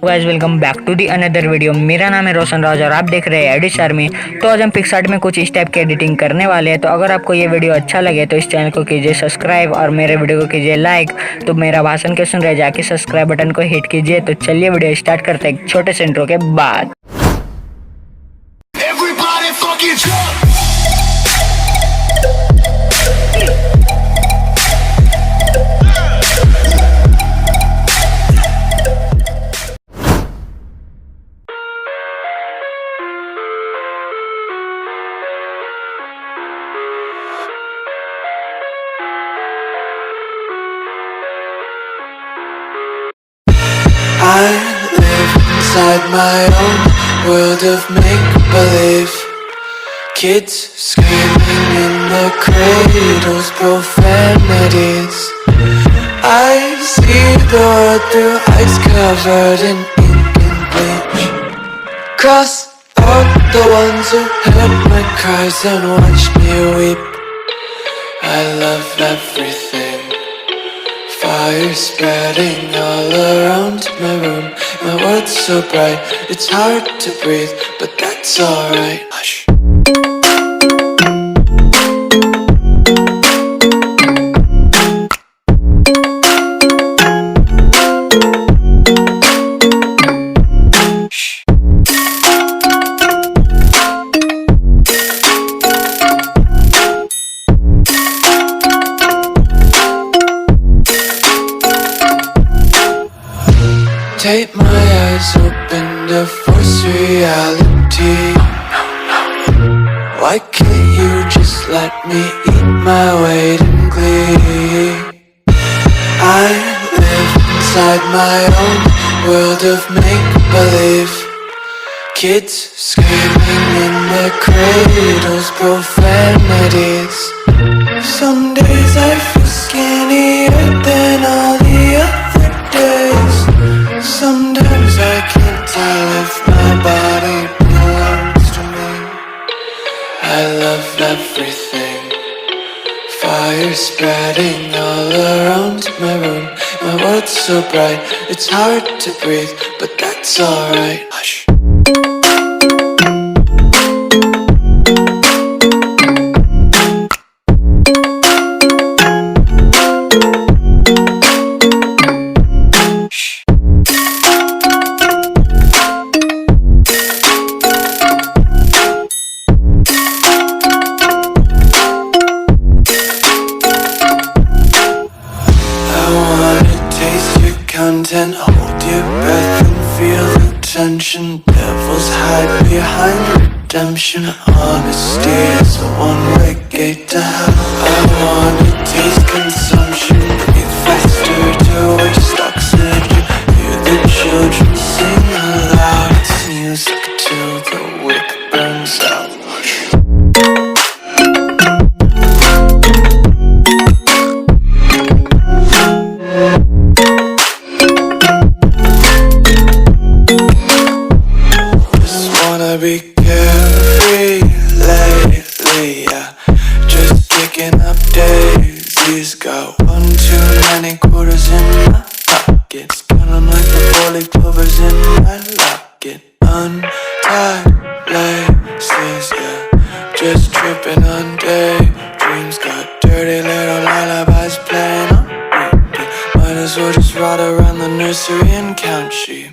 Guys welcome back to the another video. मेरा नाम है रोशन राज और आप देख रहे हैं एडिट आर्मी। तो आज हम पिक्सआर्ट में कुछ इस टाइप की एडिटिंग करने वाले हैं। तो अगर आपको ये वीडियो अच्छा लगे तो इस चैनल को कीजिए सब्सक्राइब और मेरे वीडियो को कीजिए लाइक। तो मेरा भाषण के सुन रहे जाके सब्सक्राइब बटन को हिट कीजिए। तो चलिए वीडियो स्टार्ट करते हैं एक छोटे से इंट्रो के बाद। I live inside my own world of make-believe. Kids screaming in their cradles, profanities. I see the world through ice covered in ink and bleach. Cross out the ones who heard my cries and watched me weep. I love everything. Fire spreading all around my room. My world's so bright, it's hard to breathe, but that's alright. Hush. Tape my eyes open to force reality. Why can't you just let me eat my weight in glee? I live inside my own world of make-believe. Kids screaming in their cradles, profanities. Some days I feel skinnier than all the other days. Sometimes I can't tell if my body belongs to me. I love everything. Fire spreading all around my room. My world's so bright, it's hard to breathe, but that's alright. Hush. Content, hold your breath and feel the tension. Devils hide behind redemption. Honesty is a one-way gate to hell. I wanna taste consumption. Breathe faster to waste oxygen. Hear the children sing aloud. It's music till the wick burns out. Be carefree lately, yeah. Just picking up daisies. Got one too many quarters in my pockets. Counting like the 4-leaf clovers in my locket. Untied laces, yeah. Just tripping on daydreams. Got dirty little lullabies playing on repeat. Might as well just ride around the nursery and count sheep.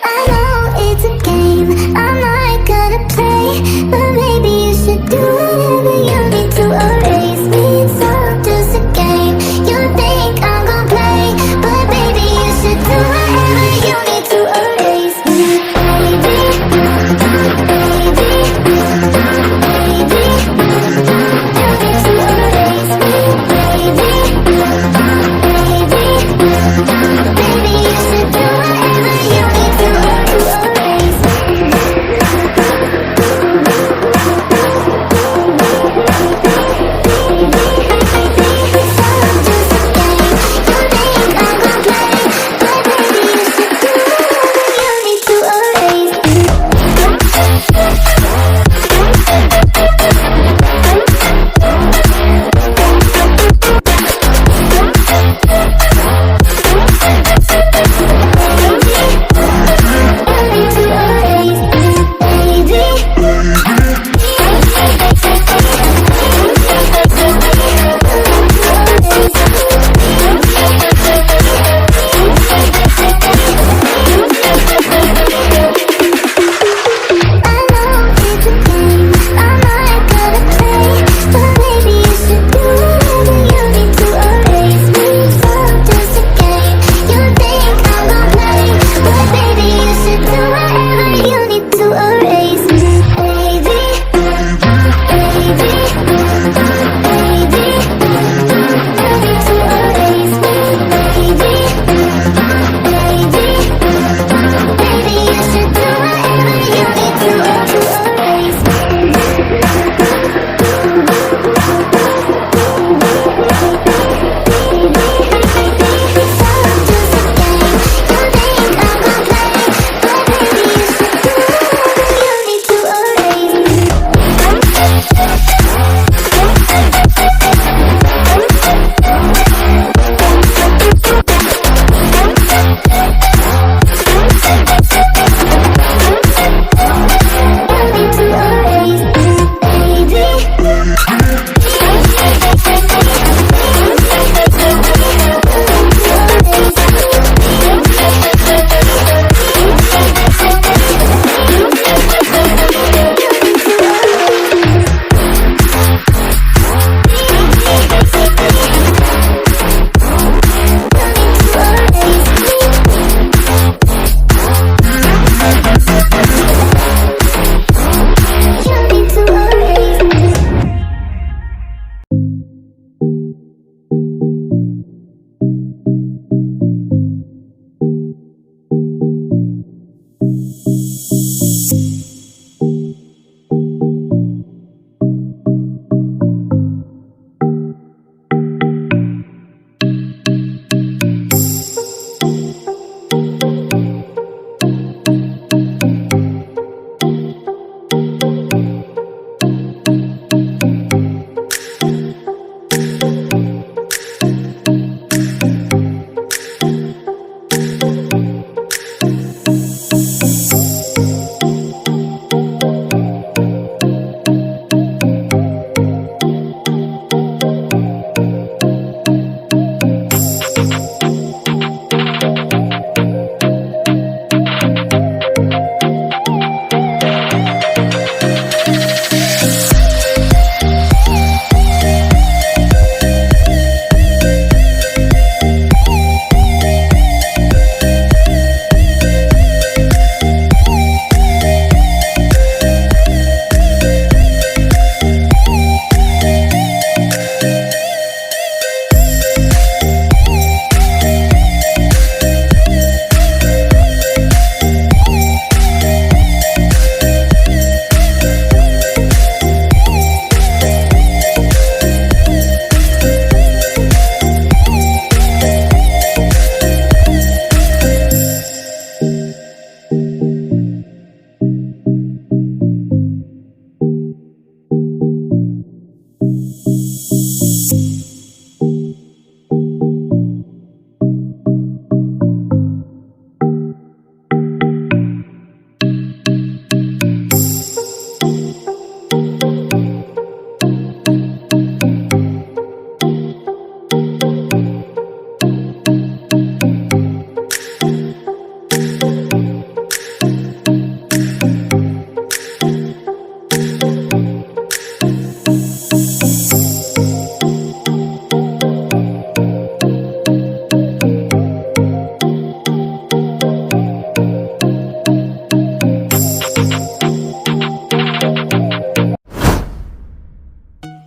I know it's a game, I'm not gonna play, but maybe you should do whatever you need to erase me. It's all just a game, you think I'm gonna play, but maybe you should do whatever you need to erase me. Baby, baby, baby, you need to erase me. Baby, baby, you should do whatever you need to erase me.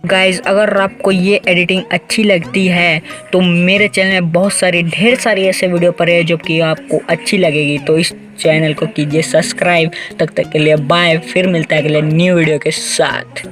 Guys अगर आपको ये editing अच्छी लगती है तो मेरे channel में बहुत सारी ढेर सारी ऐसे वीडियो पर है जो कि आपको अच्छी लगेगी, तो इस चैनल को कीजिए सब्सक्राइब। तब तक के लिए बाय, फिर मिलता है अगले न्यू वीडियो के साथ।